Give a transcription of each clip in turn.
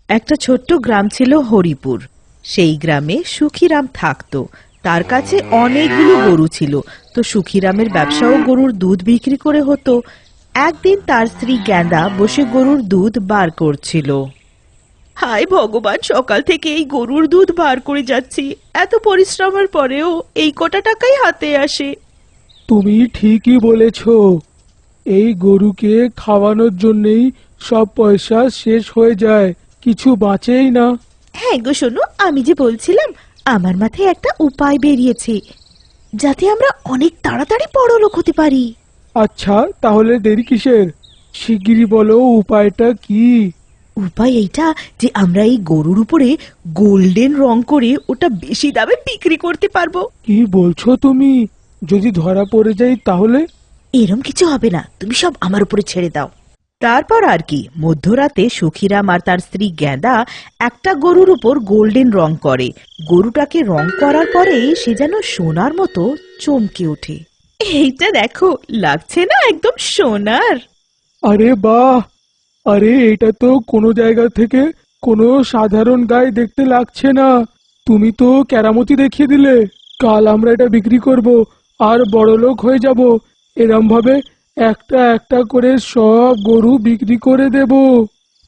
একটা ছোট্ট গ্রাম ছিল হরিপুর। সেই গ্রামে সুখীরাম থাকতো। তার কাছে অনেকগুলো গরু ছিল। তো সুখীরামের ব্যবসাও গরুর দুধ বিক্রি করে হতো। একদিন তার স্ত্রী গেন্দা বসে গরুর দুধ বার করছিল। হায় ভগবান, সকাল থেকে এই গরুর দুধ বার করে যাচ্ছি, এত পরিশ্রমের পরেও এই কটা টাকাই হাতে আসে। তুমি ঠিকই বলেছ, এই গরুকে খাওয়ানোর জন্যই সব পয়সা শেষ হয়ে যায়, কিছু বাঁচেই না। হ্যাঁ গো শোনো, আমি যে বলছিলাম, আমার মাথায় একটা উপায় বেরিয়েছে যাতে আমরা অনেক তাড়াতাড়ি বড়লোক হতে পারি। আচ্ছা, তাহলে দেরি কিসের? শিগগিরই বলো, উপায়টা কি? উপায় এইটা যে আমরা এই গরুর উপরে গোল্ডেন রং করে ওটা বেশি দামে বিক্রি করতে পারবো। কি বলছো তুমি? যদি ধরা পড়ে যাই তাহলে? এরম কিছু হবে না, তুমি সব আমার উপরে ছেড়ে দাও। তারপর আর কি, মধ্যরাতে সুখীরাম আর তার স্ত্রী গেঁদা একটা গরুর উপর গোল্ডেন রং করে। গরুটাকে রং করার পরে সে যেন সোনার মতো চমকে ওঠে। এইটা দেখো, লাগছে না একদম সোনার? আরে বাহ! আরে এটা তো কোনো জায়গা থেকে কোনো সাধারণ গায়ে দেখতে লাগছে না। তুমি তো কেরামতি দেখিয়ে দিলে। কাল আমরা এটা বিক্রি করব আর বড়লোক হয়ে যাব। এরম ভাবে একটা একটা করে সব গরু বিক্রি করে দেব।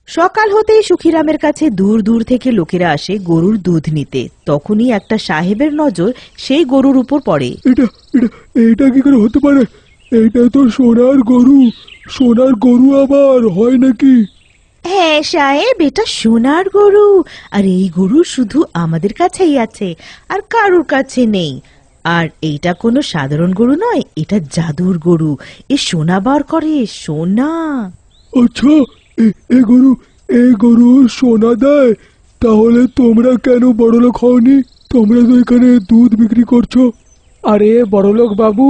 সকাল হতেই সুখীরামের কাছে দূর দূর থেকে লোকেরা আসে গরুর দুধ নিতে। তখনই একটা সাহেবের নজর সেই গরুর উপর পড়ে। এটা এটা এটা কি করে হতে পারে? এটা তো সোনার গরু। সোনার গরু আবার হয় নাকি? হ্যাঁ সাহেব, এটা সোনার গরু। আর এই গরু শুধু আমাদের কাছেই আছে, আর কারুর কাছে নেই। আর এইটা কোনো সাধারণ গরু নয়, এটা জাদুর গরু। এ সোনা বার করে, সোনা। আচ্ছা, এই গরু সোনা দেয়? তাহলে তোমরা কেন বড়লোক হওনি? তোমরা তো এখানে দুধ বিক্রি করছো। আরে বড়লোক বাবু,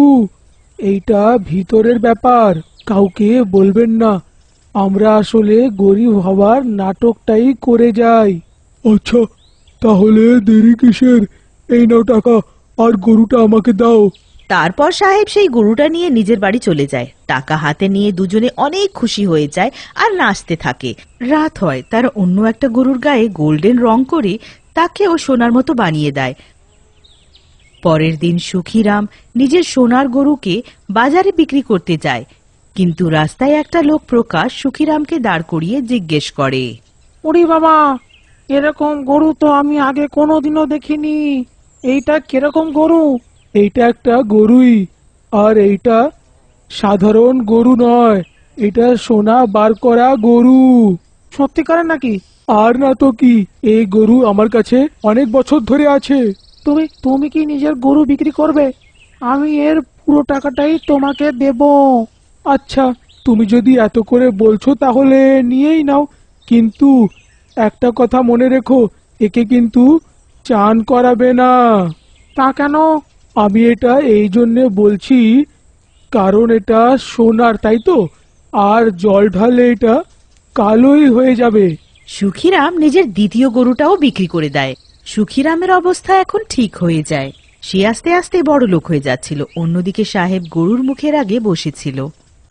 এইটা ভিতরের ব্যাপার, কাউকে বলবেন না। আমরা আসলে গরিব হওয়ার নাটকটাই করে যাই। আচ্ছা, তাহলে দেরি কিসের? এই নাও টাকা, আর গরুটা আমাকে দাও। তারপর সাহেব সেই গরুটা নিয়ে নিজের বাড়ি চলে যায়। টাকা হাতে নিয়ে দুজনে অনেক খুশি হয়ে যায় আর নাচতে থাকে। রাত হয়, তার অন্য একটা গরুর গায়ে গোল্ডেন রং করে তাকেও সোনার মতো বানিয়ে দেয়। পরের দিন সুখীরাম নিজের সোনার গরুকে বাজারে বিক্রি করতে যায়। কিন্তু রাস্তায় একটা লোক প্রকাশ সুখীরামকে দাঁড় করিয়ে জিজ্ঞেস করে। ওরে বাবা, এরকম গরু তো আমি আগে কোনোদিনও দেখিনি। এইটা কিরকম গরু? এইটা একটা গরুই, আর এইটা সাধারণ গরু নয়, এটা সোনা বার করা গরু। সত্যিকারের নাকি? আর না তো কি, এই গরু আমার কাছে অনেক বছর ধরে আছে। তুমি তুমি কি নিজের গরু বিক্রি করবে? আমি এর পুরো টাকাটাই তোমাকে দেব। আচ্ছা, তুমি যদি এত করে বলছো তাহলে নিয়েই নাও। কিন্তু একটা কথা মনে রেখো, একে কিন্তু চান করাবে না। তা কেন? আমি এটা এই জন্যে বলছি, কারণ এটা সোনার, তাই তো। আর জল ঢালে এটা কালোই হয়ে যাবে। সুখীরাম নিজের দ্বিতীয় গরুটাও বিক্রি করে দেয়। সুখীরামের অবস্থা এখন ঠিক হয়ে যায়। সে আস্তে আস্তে বড় লোক হয়ে যাচ্ছিল। অন্যদিকে সাহেব গরুর মুখের আগে বসেছিল।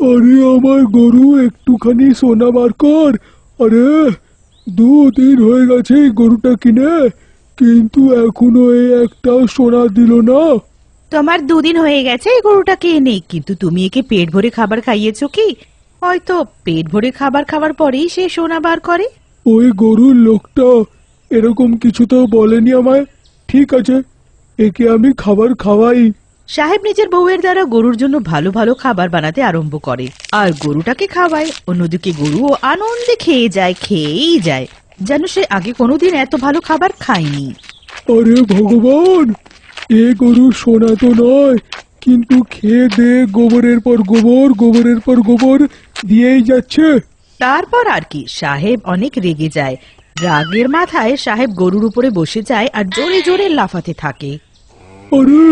আরে আমার গরু, একটুখানি সোনা বার কর। আরে 2 দিন হয়ে গেছে এই গরুটা কিনে, কিন্তু এখনো এই একটাও সোনা দিল না। তোমার 2 দিন হয়ে গেছে এই গরুটাকে এনে, কিন্তু তুমি একে পেট ভরে খাবার খাইয়েছো কি? হয়তো পেট ভরে খাবার খাওয়ার পরেই সে সোনা বার করে। ওই গরুর লোকটা এরকম কিছু তো বলেনি আমায়। ঠিক আছে, একে আমি খাবার খাওয়াই। সাহেব নিজের বউয়ের দ্বারা গরুর জন্য ভালো ভালো খাবার বানাতে আরম্ভ করে আর গরুটাকে খাওয়ায়। অন্যদিকে গরুও আনন্দে খেয়ে যায়, খেয়েই যায়, যেন সে আগে কোনোদিন এত ভালো খাবার খায়নি। আরে ভগবান, এ গরু সোনা তো নয়, কিন্তু খেয়ে দে গোবরের পর গোবর, গোবরের পর গোবর দিয়েই যাচ্ছে। তারপর আর কি, সাহেব অনেক রেগে যায়। রাগের মাথায় সাহেব গরুর উপরে বসে যায় আর জোরে জোরে লাফাতে থাকে। আরে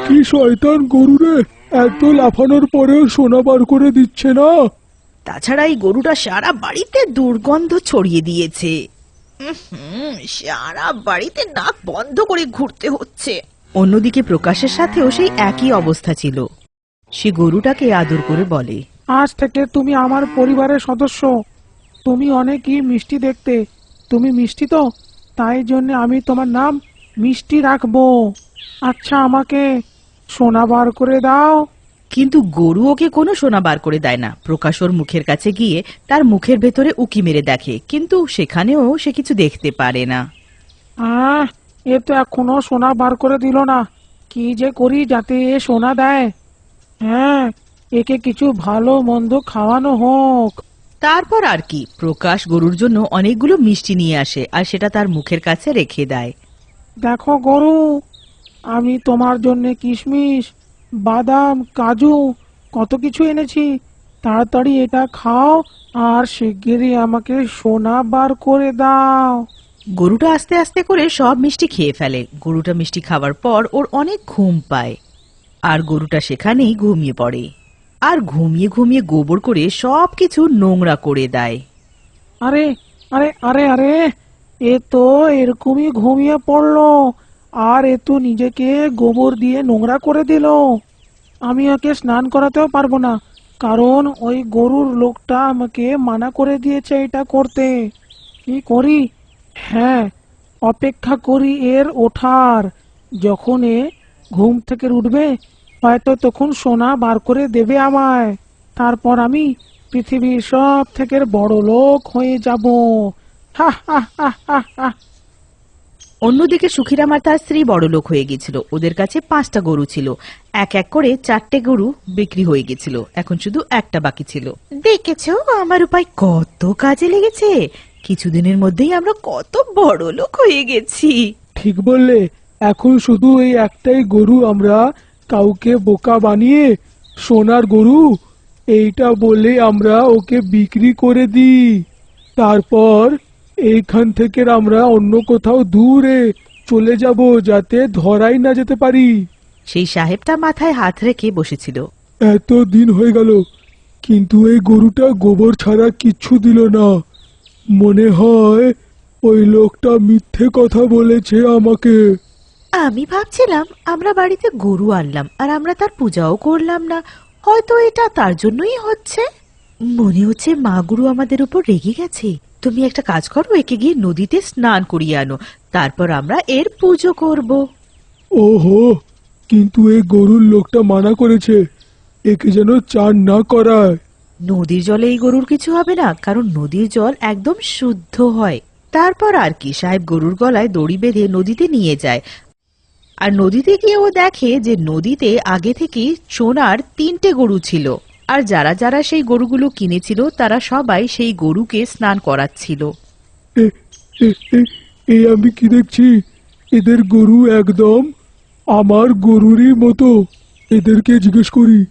কি শয়তান গরু রে, এত লাফানোর পরেও সোনা বার করে দিচ্ছে না। তাছাড়া এই গরুটা সারা বাড়িতে দুর্গন্ধ ছড়িয়ে দিয়েছে। সারা বাড়িতে নাক বন্ধ করে ঘুরতে হচ্ছে। অন্যদিকে প্রকাশের সাথেও সেই একই অবস্থা ছিল। সে গরুটাকে আদর করে বলে, আজ থেকে তুমি আমার পরিবারের সদস্য। তুমি অনেকই মিষ্টি দেখতে, তুমি মিষ্টি তো, তাই জন্য আমি তোমার নাম মিষ্টি রাখবো। আচ্ছা, আমাকে সোনা বার করে দাও। কিন্তু গরু ওকে কোনো সোনা বার করে দেয় না। প্রকাশ ওর মুখের কাছে গিয়ে তার মুখের ভেতরে উকি মেরে দেখে, কিন্তু সেখানেও সে কিছু দেখতে পারে না। আহ, এ তো এখনো সোনা বার করে দিল না। কি যে করি যাতে এ সোনা দেয়। হ্যাঁ, একে কিছু ভালো মন্দ খাওয়ানো হোক। তারপর আর কি, প্রকাশ গরুর জন্য অনেকগুলো মিষ্টি নিয়ে আসে আর সেটা তার মুখের কাছে রেখে দেয়। দেখো গরু, আমি তোমার জন্য কিশমিশ, বাদাম, কাজু কত কিছু এনেছি। তাড়াতাড়ি এটা খাও আর শিগগিরই আমাকে সোনা বার করে দাও। গরুটা আস্তে আস্তে করে সব মিষ্টি খেয়ে ফেলে। গরুটা মিষ্টি খাওয়ার পর ওর অনেক ঘুম পায় আর গরুটা সেখানেই ঘুমিয়ে পড়ে আর ঘুমিয়ে ঘুমিয়ে গোবর করে সবকিছু নোংরা করে দেয়। আরে আরে আরে আরে, এ তো এরকমই ঘুমিয়ে পড়লো আর এ তো নিজেকে গোবর দিয়ে নোংরা করে দিল। আমি ওকে স্নান করাতেও পারবো না, কারণ ওই গরুর লোকটা আমাকে মানা করে দিয়েছে এটা করতে। কি করি? হ্যাঁ, অপেক্ষা করি এর ওঠার। যখন এ ঘুম থেকে উঠবে, হয়তো তখন সোনা বার করে দেবে আমায়। তারপর আমি পৃথিবীর সব থেকে বড় লোক হয়ে যাব। হা হা হা হা হা। অন্যদিকে সুখিরাম আর তার স্ত্রী বড়লোক হয়ে গেছিল। ওদের কাছে 5টা গরু ছিল। এক এক করে 4টে গরু বিক্রি হয়ে গেছিল। এখন শুধু একটা বাকি ছিল। দেখেছো আমার উপায় কত কাজে লেগেছে? কিছুদিনের মধ্যেই আমরা কত বড়লোক হয়ে গেছি। ঠিক বললে। এখন শুধু এই একটাই গরু আমরা কাউকে বোকা বানিয়ে সোনার গরু এইটা বলে আমরা ওকে বিক্রি করে দিই। তারপর এইখান থেকে আমরা অন্য কোথাও দূরে চলে যাব, যাতে ধরাই না যেতে পারি। সেই সাহেবটা মাথায় হাত রেখে বসেছিল। এত দিন হয়ে গেল, কিন্তু এই গরুটা গোবর ছাড়া কিচ্ছু দিল না। মনে হয় ওই লোকটা মিথ্যে কথা বলেছে আমাকে। আমি ভাবছিলাম আমরা বাড়িতে গরু আনলাম আর আমরা তার পূজাও করলাম না, হয়তো এটা তার জন্যই হচ্ছে। মনে হচ্ছে মা গুরু আমাদের উপর রেগে গেছে। তুমি একটা কাজ করো, একে গিয়ে নদীতে স্নান করিয়ে আনো, তারপর আমরা এর পুজো করব। ওহো, কিন্তু এই গরুর লোকটা মানা করেছে একে যেন চান না করায়। নদীর জলে এই গরুর কিছু হবে না, কারণ নদীর জল একদম শুদ্ধ হয়। তারপর আর কি, সাহেব গরুর গলায় দড়ি বেঁধে নদীতে নিয়ে যায় আর নদীতে গিয়ে ও দেখে যে নদীতে আগে থেকেই সোনার 3টে গরু ছিল আর যারা যারা সেই গরুগুলো কিনেছিল তারা সবাই সেই গরুকে স্নান করাচ্ছিল। এ এ এ- এ আমি কি দেখছি? এদের গরু একদম আমার গরুরই মতো। এদেরকে জিজ্ঞেস করি,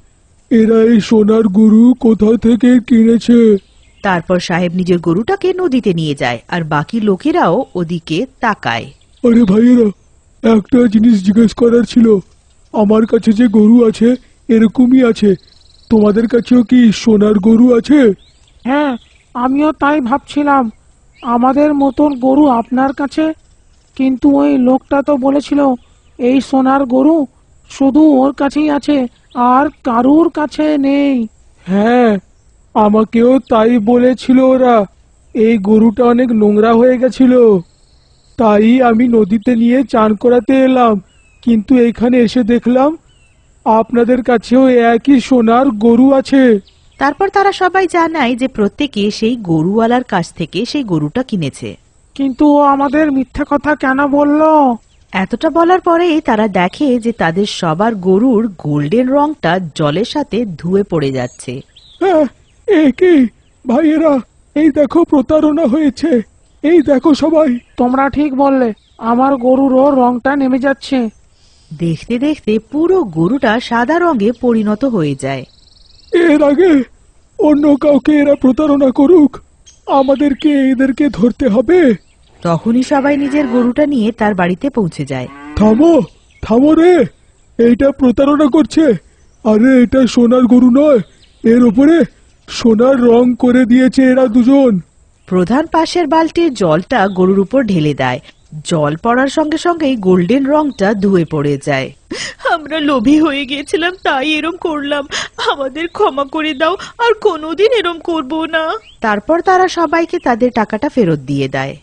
এরা এই সোনার গরু কোথা থেকে কিনেছে। তারপর সাহেব নিজের গরুটাকে নদীতে নিয়ে যায় আর বাকি লোকেরাও ওদিকে তাকায়। আরে ভাইয়েরা, একটা জিনিস জিজ্ঞেস করার ছিল। আমার কাছে যে গরু আছে এরকমই আছে, তোমাদের কাছেও কি সোনার গরু আছে? হ্যাঁ, আমিও তাই ভাবছিলাম, আমাদের মতন গরু আপনার কাছে। কিন্তু ওই লোকটা তো বলেছিল এই সোনার গরু শুধু ওর কাছেই আছে আর কারুর কাছে নেই। হ্যাঁ, আমাকেও তাই বলেছিল ওরা। এই গরুটা অনেক নোংরা হয়ে গেছিল, তাই আমি নদীতে নিয়ে চান করাতে এলাম। কিন্তু এখানে এসে দেখলাম আপনাদের কাছেও একই সোনার গরু আছে। তারপর তারা সবাই জানায় যে প্রত্যেকে সেই গরুওয়ালার কাছ থেকে সেই গরুটা কিনেছে। কিন্তু ও আমাদের মিথ্যে কথা কেন বললো? এতটা বলার পরেই তারা দেখে যে তাদের সবার গরুর গোল্ডেন রংটা জলের সাথে ধুয়ে পড়ে যাচ্ছে। হ্যাঁ, এ কি ভাইয়েরা, এই দেখো প্রতারণা হয়েছে। এই দেখো সবাই। তোমরা ঠিক বললে, আমার গরুরও রংটা নেমে যাচ্ছে। দেখতে দেখতে পুরো গরুটা সাদা রঙে পরিণত হয়ে যায়। এর আগে অন্য কাউকে এরা প্রতারণা করুক, আমাদেরকে এদেরকে ধরতে হবে। তখনই সবাই নিজের গরুটা নিয়ে তার বাড়িতে পৌঁছে যায়। থামো, থামো রে, এইটা প্রতারণা করছে। আরে এটা সোনার গরু নয়, এর উপরে সোনার রং করে দিয়েছে এরা দুজন। প্রধান পাশের বালতির জলটা গরুর উপর ঢেলে দেয়। জল পড়ার সঙ্গে সঙ্গেই গোল্ডেন রংটা ধুয়ে পড়ে যায়। আমরা লোভী হয়ে গিয়েছিলাম, তাই এরম করলাম, আমাদের ক্ষমা করে দাও, আর কোনোদিন এরম করব না। তারপর তারা সবাইকে তাদের টাকাটা ফেরত দিয়ে দেয়।